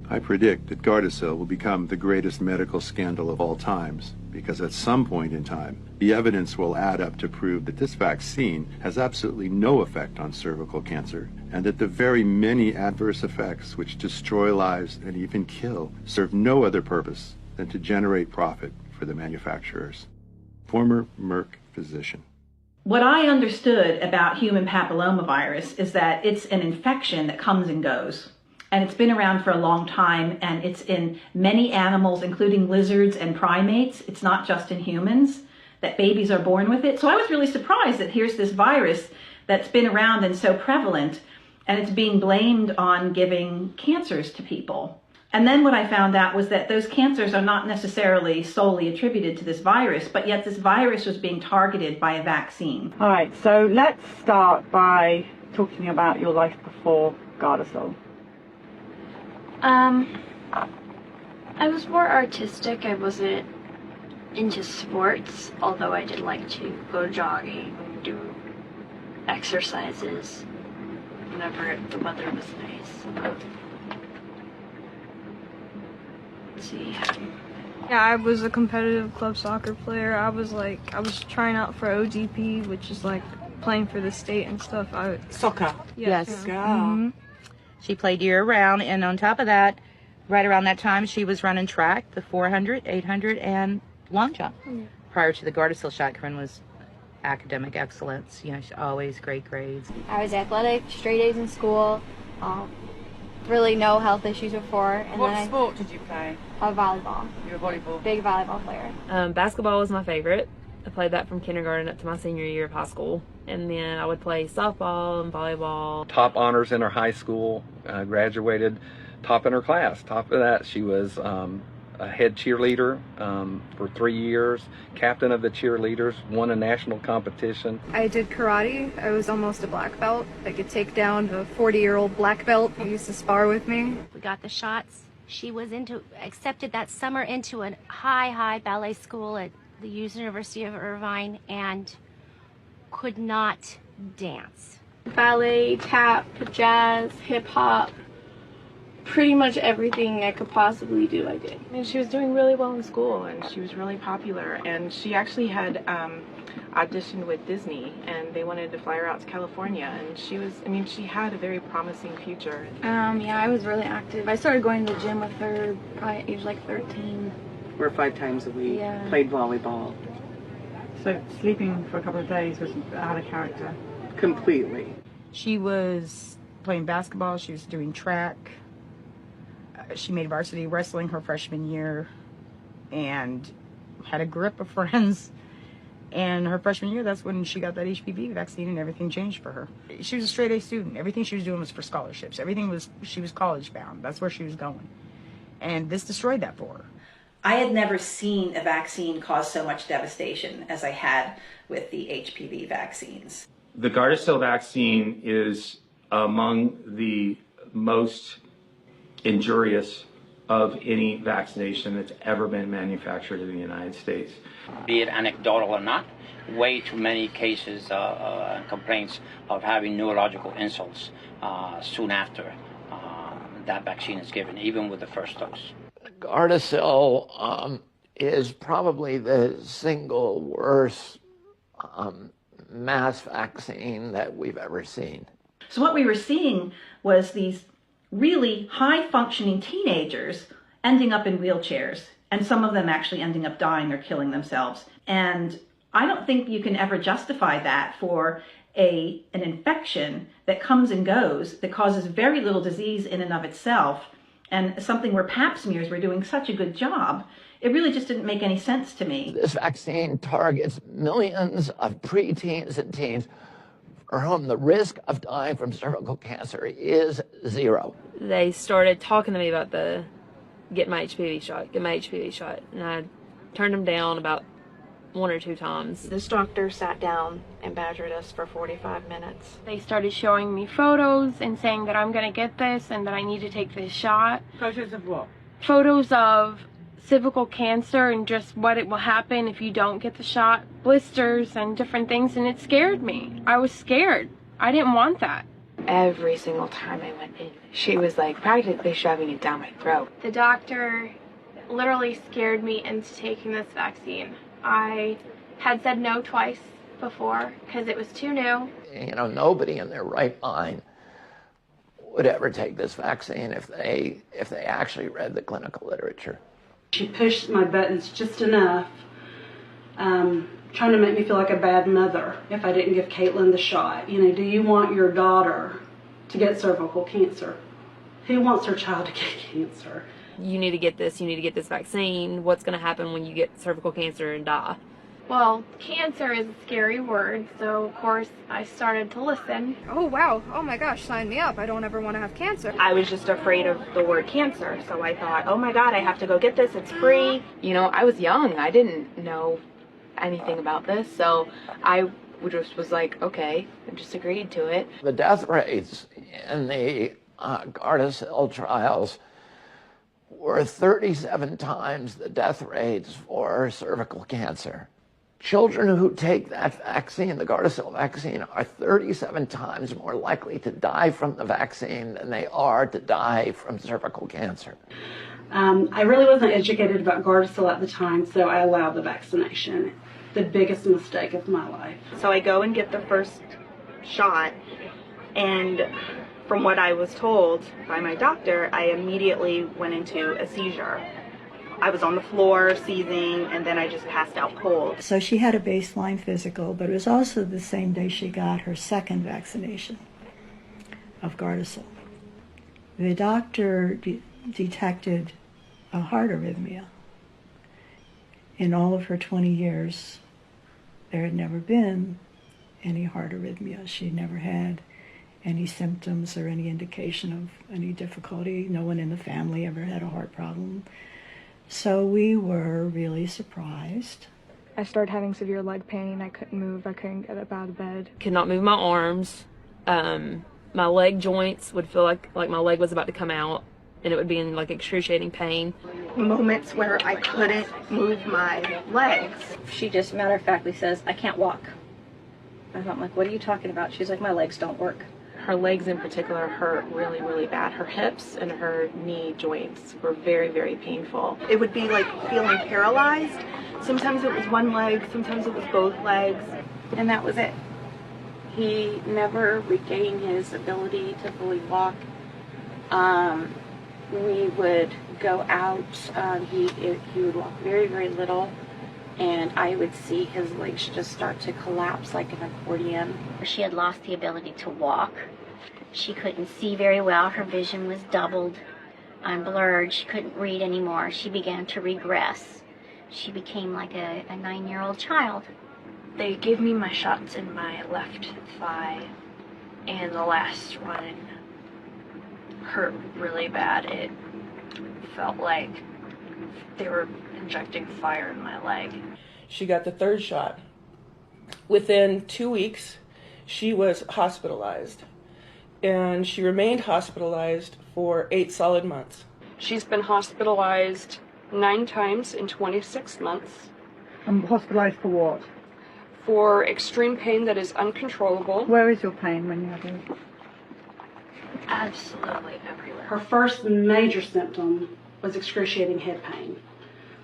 I predict that Gardasil will become the greatest medical scandal of all times, because at some point in time, the evidence will add up to prove that this vaccine has absolutely no effect on cervical cancer, and that the very many adverse effects which destroy lives and even kill serve no other purpose than to generate profit for the manufacturers. Former Merck physician. What I understood about human papillomavirus is that it's an infection that comes and goes. And it's been around for a long time, and it's in many animals, including lizards and primates. It's not just in humans, that babies are born with it. So I was really surprised that here's this virus that's been around and so prevalent, and it's being blamed on giving cancers to people. And then what I found out was that those cancers are not necessarily solely attributed to this virus, but yet this virus was being targeted by a vaccine. All right, so let's start by talking about your life before Gardasil. I was more artistic. I wasn't into sports, although I did like to go jogging, do exercises whenever the weather was nice. Let's see. Yeah, I was a competitive club soccer player. I was trying out for OGP, which is like playing for the state and stuff. Soccer? Yes. Yeah. Mm-hmm. She played year-round, and on top of that, right around that time, she was running track, the 400, 800, and long jump. Mm-hmm. Prior to the Gardasil shot, Corinne was academic excellence. You know, she always great grades. I was athletic, straight A's in school, really no health issues before. And What sport did you play? Volleyball. You were a volleyball? Big volleyball player. Basketball was my favorite. I played that from kindergarten up to my senior year of high school. And then I would play softball and volleyball. Top honors in her high school, graduated top in her class. Top of that, she was a head cheerleader for 3 years, captain of the cheerleaders, won a national competition. I did karate. I was almost a black belt. I could take down a 40-year-old black belt who used to spar with me. We got the shots. She was accepted that summer into a high ballet school at the University of Irvine and could not dance. Ballet, tap, jazz, hip-hop, pretty much everything I could possibly do, I did. And she was doing really well in school, and she was really popular, and she actually had auditioned with Disney, and they wanted to fly her out to California, and she had a very promising future. Yeah, I was really active. I started going to the gym with her probably at age like 13. 4 or 5 times a week, Yeah. played volleyball. So sleeping for a couple of days was out of character? Completely. She was playing basketball, she was doing track. She made varsity wrestling her freshman year and had a grip of friends. And her freshman year, that's when she got that HPV vaccine and everything changed for her. She was a straight A student. Everything she was doing was for scholarships. She was college bound. That's where she was going. And this destroyed that for her. I had never seen a vaccine cause so much devastation as I had with the HPV vaccines. The Gardasil vaccine is among the most injurious of any vaccination that's ever been manufactured in the United States. Be it anecdotal or not, way too many cases and complaints of having neurological insults soon after that vaccine is given, even with the first dose. Gardasil is probably the single worst mass vaccine that we've ever seen. So what we were seeing was these really high-functioning teenagers ending up in wheelchairs, and some of them actually ending up dying or killing themselves. And I don't think you can ever justify that for an infection that comes and goes, that causes very little disease in and of itself, and something where pap smears were doing such a good job. It really just didn't make any sense to me. This vaccine targets millions of preteens and teens for whom the risk of dying from cervical cancer is 0. They started talking to me about get my HPV shot, and I turned them down about 1 or 2 times. This doctor sat down and badgered us for 45 minutes. They started showing me photos and saying that I'm going to get this and that I need to take this shot. Photos of what? Photos of cervical cancer and just what it will happen if you don't get the shot, blisters and different things, and it scared me. I was scared. I didn't want that. Every single time I went in, she was like practically shoving it down my throat. The doctor literally scared me into taking this vaccine. I had said no twice before because it was too new. You know, nobody in their right mind would ever take this vaccine if they actually read the clinical literature. She pushed my buttons just enough, trying to make me feel like a bad mother if I didn't give Caitlin the shot. You know, do you want your daughter to get cervical cancer? Who wants their child to get cancer? You need to get this, you need to get this vaccine. What's going to happen when you get cervical cancer and die? Well, cancer is a scary word, so of course I started to listen. Oh wow, oh my gosh, sign me up. I don't ever want to have cancer. I was just afraid of the word cancer, so I thought, oh my God, I have to go get this, it's free. You know, I was young, I didn't know anything about this, so I just was like, okay, I just agreed to it. The death rates in the Gardasil trials were 37 times the death rates for cervical cancer. Children who take that vaccine, the Gardasil vaccine, are 37 times more likely to die from the vaccine than they are to die from cervical cancer. I really wasn't educated about Gardasil at the time, so I allowed the vaccination. The biggest mistake of my life. So I go and get the first shot, and from what I was told by my doctor, I immediately went into a seizure. I was on the floor seizing, and then I just passed out cold. So she had a baseline physical, but it was also the same day she got her second vaccination of Gardasil. The doctor detected a heart arrhythmia. In all of her 20 years, there had never been any heart arrhythmia. She never had any symptoms or any indication of any difficulty. No one in the family ever had a heart problem. So we were really surprised. I started having severe leg pain. I couldn't move. I couldn't get up out of bed. Could not move my arms. My leg joints would feel like my leg was about to come out, and it would be in like excruciating pain. Moments where I couldn't move my legs. She just matter of factly says, I can't walk. And I'm like, what are you talking about? She's like, my legs don't work. Her legs in particular hurt really, really bad. Her hips and her knee joints were very, very painful. It would be like feeling paralyzed. Sometimes it was one leg, sometimes it was both legs, and that was it. He never regained his ability to fully walk. We would go out, he would walk very, very little, and I would see his legs just start to collapse like an accordion. She had lost the ability to walk. She couldn't see very well. Her vision was doubled and blurred. She couldn't read anymore. She began to regress. She became like a 9-year-old child. They gave me my shots in my left thigh, and the last one hurt really bad. It felt like they were injecting fire in my leg. She got the third shot. Within 2 weeks, she was hospitalized, and she remained hospitalized for 8 solid months. She's been hospitalized 9 times in 26 months. Hospitalized for what? For extreme pain that is uncontrollable. Where is your pain when you have it? Absolutely everywhere. Her first major symptom was excruciating head pain.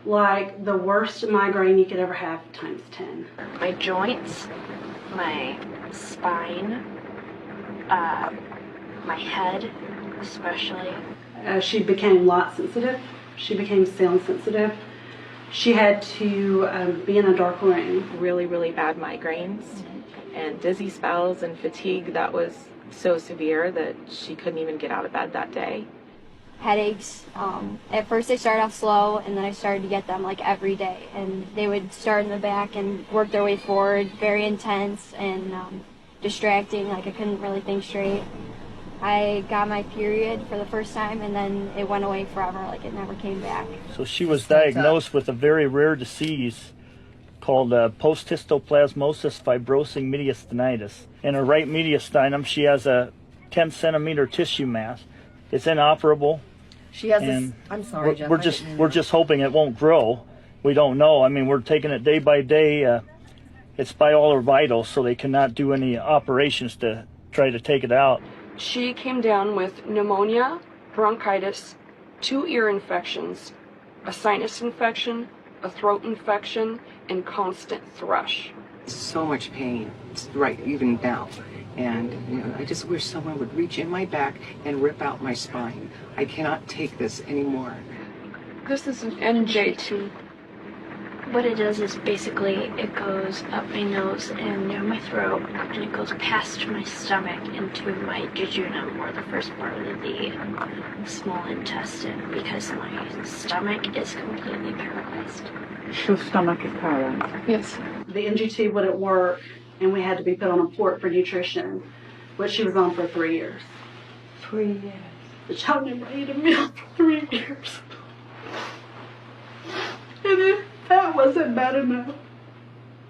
Like the worst migraine you could ever have times 10. My joints, my spine, my head especially. She became light sensitive. She became sound sensitive. She had to be in a dark room. Really, really bad migraines and dizzy spells and fatigue that was so severe that she couldn't even get out of bed that day. Headaches. At first they started off slow, and then I started to get them like every day. And they would start in the back and work their way forward, very intense and distracting, like I couldn't really think straight. I got my period for the first time, and then it went away forever, like it never came back. So she was diagnosed with a very rare disease called post-histoplasmosis fibrosing mediastinitis. In her right mediastinum, she has a 10-centimeter tissue mass. It's inoperable. She has this, I'm sorry, Jeff. We're just hoping it won't grow. We don't know. I mean, we're taking it day by day. It's by all her vitals, so they cannot do any operations to try to take it out. She came down with pneumonia, bronchitis, 2 ear infections, a sinus infection, a throat infection, and constant thrush. So much pain, right, even now. And I just wish someone would reach in my back and rip out my spine. I cannot take this anymore. This is an NJT. What it does is basically it goes up my nose and down my throat, and it goes past my stomach into my jejunum, or the first part of the small intestine, because my stomach is completely paralyzed. Your stomach is paralyzed? Yes. The NGT wouldn't work, and we had to be put on a port for nutrition, which she was on for 3 years. 3 years? The child never ate a meal for 3 years. And if that wasn't bad enough,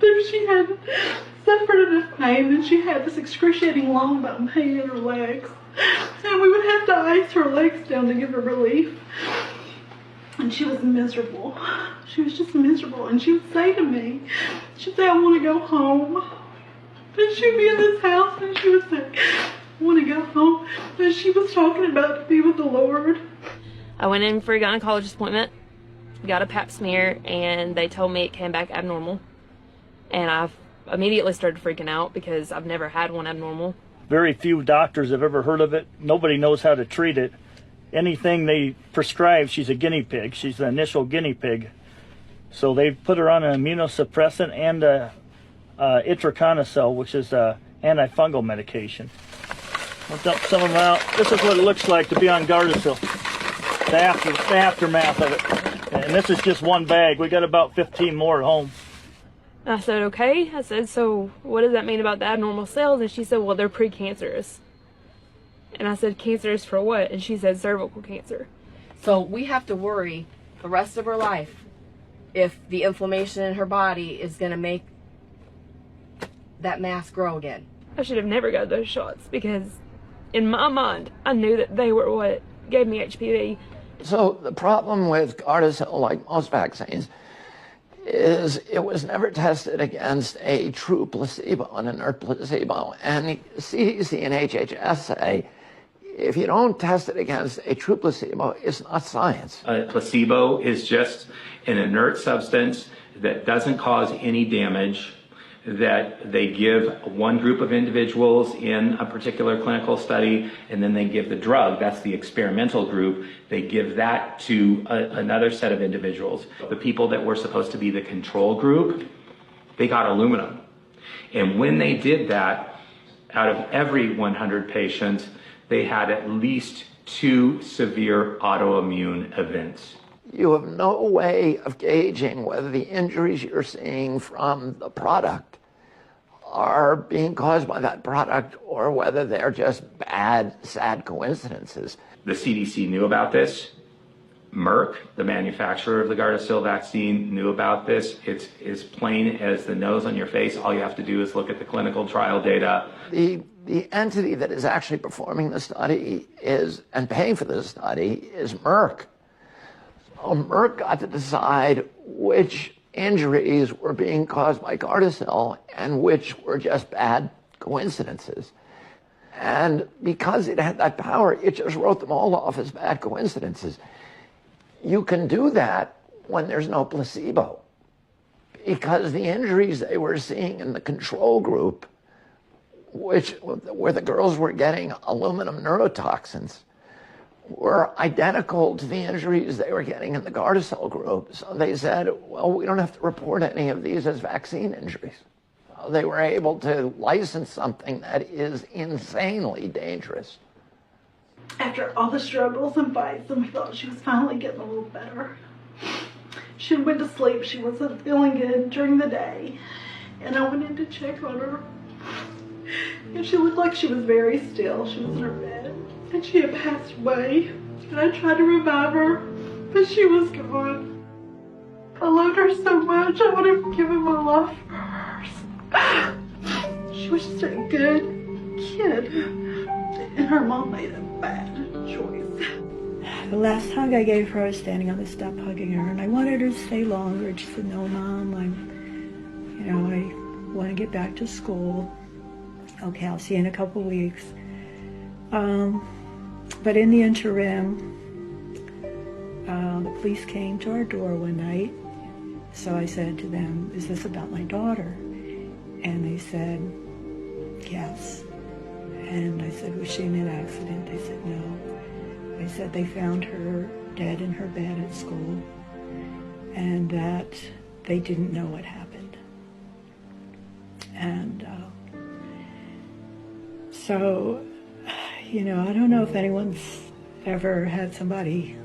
then she had suffered enough pain, and she had this excruciating long bone pain in her legs. And we would have to ice her legs down to give her relief. And she was miserable. She was just miserable. And she would say to me, she'd say, I want to go home. And she'd be in this house and she would say, I want to go home. And she was talking about to be with the Lord. I went in for a gynecologist appointment, got a pap smear, and they told me it came back abnormal. And I immediately started freaking out because I've never had one abnormal. Very few doctors have ever heard of it. Nobody knows how to treat it. Anything they prescribe, she's a guinea pig. She's the initial guinea pig. So they put her on an immunosuppressant and itraconazole, which is an antifungal medication. I'll dump some of them out. This is what it looks like to be on Gardasil. The aftermath of it. And this is just one bag. We got about 15 more at home. I said, okay. I said, so what does that mean about the abnormal cells? And she said, well, they're precancerous. And I said, cancerous for what? And she said, cervical cancer. So we have to worry the rest of her life if the inflammation in her body is going to make that mass grow again. I should have never got those shots because in my mind, I knew that they were what gave me HPV. So the problem with Gardasil, like most vaccines, is it was never tested against a true placebo, an inert placebo. And CDC and HHS say, if you don't test it against a true placebo, it's not science. A placebo is just an inert substance that doesn't cause any damage, that they give one group of individuals in a particular clinical study, and then they give the drug. That's the experimental group. They give that to another set of individuals. The people that were supposed to be the control group, they got aluminum. And when they did that, out of every 100 patients, they had at least 2 severe autoimmune events. You have no way of gauging whether the injuries you're seeing from the product are being caused by that product or whether they're just bad, sad coincidences. The CDC knew about this. Merck, the manufacturer of the Gardasil vaccine, knew about this. It's as plain as the nose on your face. All you have to do is look at the clinical trial data. The entity that is actually performing the study and paying for the study is Merck. So Merck got to decide which injuries were being caused by Gardasil and which were just bad coincidences. And because it had that power, it just wrote them all off as bad coincidences. You can do that when there's no placebo, because the injuries they were seeing in the control group, where the girls were getting aluminum neurotoxins, were identical to the injuries they were getting in the Gardasil group. So they said, well, we don't have to report any of these as vaccine injuries. So they were able to license something that is insanely dangerous. After all the struggles and fights, and we thought she was finally getting a little better, she went to sleep. She wasn't feeling good during the day, and I went in to check on her. And she looked like she was very still. She was in her bed, and she had passed away. And I tried to revive her, but she was gone. I loved her so much. I would have given my life for her. She was just a good kid, and her mom made a bad choice. The last hug I gave her, I was standing on the step hugging her, and I wanted her to stay longer. She said, "No, Mom, I want to get back to school." Okay, I'll see you in a couple weeks. But in the interim, the police came to our door one night. So I said to them, "Is this about my daughter?" And they said, "Yes." And I said, "Was she in an accident?" They said, "No." They said they found her dead in her bed at school and that they didn't know what happened. And so, you know, I don't know if anyone's ever had somebody